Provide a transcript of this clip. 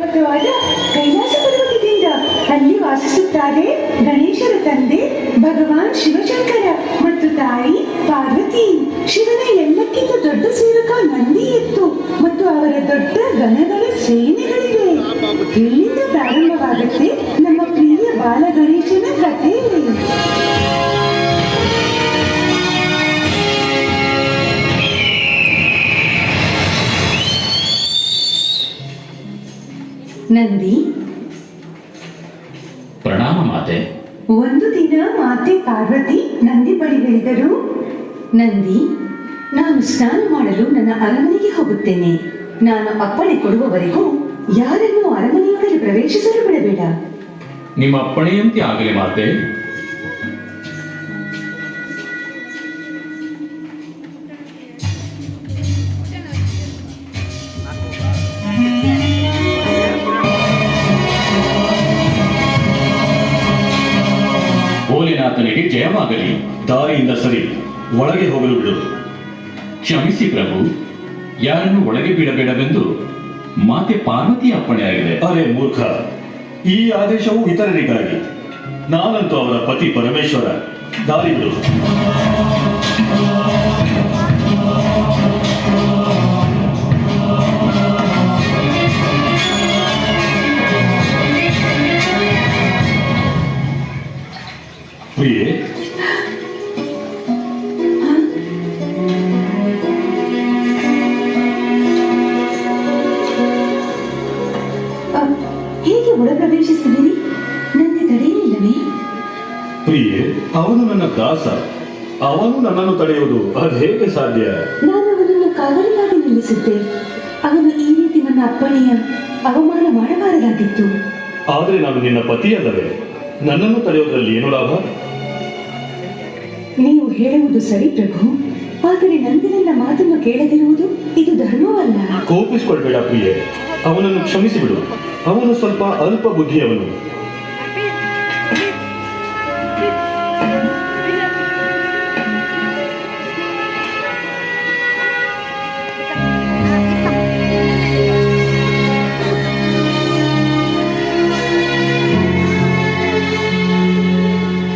ಪರ್ವತವಾದ ಕೈಲಾಸ ಪರ್ವತದಿಂದ ಅಲ್ಲಿ ವಾಸಿಸುತ್ತಾರೆ ಗಣೇಶರ ತಂದೆ ಭಗವಾನ್ ಶಿವಶಂಕರ ಮತ್ತು ತಾಯಿ ಪಾರ್ವತಿ. ಶಿವನ ಎಲ್ಲಕ್ಕಿಂತ ದೊಡ್ಡ ಸೇವಕ ನಂದಿ ಇತ್ತು ಮತ್ತು ಅವರ ದೊಡ್ಡ ಗಣಗಳ ಸೇನೆಗಳಿವೆ. ಇಲ್ಲಿಂದ ಪ್ರಾರಂಭವಾಗುತ್ತೆ ನಮ್ಮ ಪ್ರಿಯ ಬಾಲ ಗಣೇಶನ ಕಥೆ. ನಂದಿ, ಪ್ರಣಾಮ ಮಾತೆ. ಒಂದು ದಿನ ಮಾತೆ ಪಾರ್ವತಿ ನಂದಿ ಬಳಿ ಹೇಳಿದರು, ನಂದಿ, ನಾನು ಸ್ನಾನ ಮಾಡಲು ನನ್ನ ಅರಮನೆಗೆ ಹೋಗುತ್ತೇನೆ. ನಾನು ಅಪ್ಪಣೆ ಕೊಡುವವರೆಗೂ ಯಾರನ್ನೂ ಅರಮನೆಯೊಳಗೆ ಪ್ರವೇಶಿಸಲು ಬಿಡಬೇಡ. ನಿಮ್ಮ ಅಪ್ಪಣೆಯಂತೆ ಆಗಲಿ ಮಾತೆ. ಭೋಲೆನಾಥನಿಗೆ ಜಯವಾಗಲಿ. ದಾರಿಯಿಂದ ಸರಿ, ಒಳಗೆ ಹೋಗಲು ಬಿಡು. ಕ್ಷಮಿಸಿ ಪ್ರಭು, ಯಾರನ್ನು ಒಳಗೆ ಬಿಡಬೇಡವೆಂದು ಮಾತೆ ಪಾರ್ವತಿಯ ಅಪ್ಪಣೆಯಾಗಿದೆ. ಅರೆ ಮೂರ್ಖ, ಈ ಆದೇಶವು ಇತರರಿಗಾಗಿ. ನಾನಂತೂ ಅವರ ಪತಿ ಪರಮೇಶ್ವರ. ದಾರಿ ಬಿಡು. ಪ್ರಿಯೆ, ಹೇಗೆ ಒಳ ಪ್ರವೇಶಿಸಿದಿರಿ? ನಂದಿ ತಡೆಯಲಿಲ್ಲವೇ? ಪ್ರಿಯೆ, ಅವನು ನನ್ನ ದಾಸ. ಅವನು ನನ್ನನ್ನು ತಡೆಯುವುದು ಅದು ಹೇಗೆ ಸಾಧ್ಯ? ನಾನು ಅವನನ್ನು ಕಾವಲಿಗಾಗಿ ನಿಲ್ಲಿಸಿದ್ದೆ. ಅವನು ಈ ರೀತಿ ನನ್ನ ಅಪ್ಪಣೆಯ ಅವಮಾನ ಮಾಡಬಾರದಾಗಿತ್ತು. ಆದರೆ ನಾನು ನಿನ್ನ ಪತಿಯಲ್ಲವೇ? ನನ್ನನ್ನು ತಡೆಯುವುದರಲ್ಲಿ ಏನು ಲಾಭ? ನೀವು ಹೇಳುವುದು ಸರಿ ಪ್ರಭು, ಆದರೆ ನಂದಿ ನನ್ನ ಮಾತನ್ನು ಕೇಳದಿರುವುದು ಇದು ಧರ್ಮವಲ್ಲ. ಕೋಪಿಸಿಕೊಳ್ಬೇಡ ಪ್ರಿಯೆ, ಅವನನ್ನು ಕ್ಷಮಿಸಿಬಿಡು. ಅವನು ಸ್ವಲ್ಪ ಅಲ್ಪ ಬುದ್ಧಿಯವನು.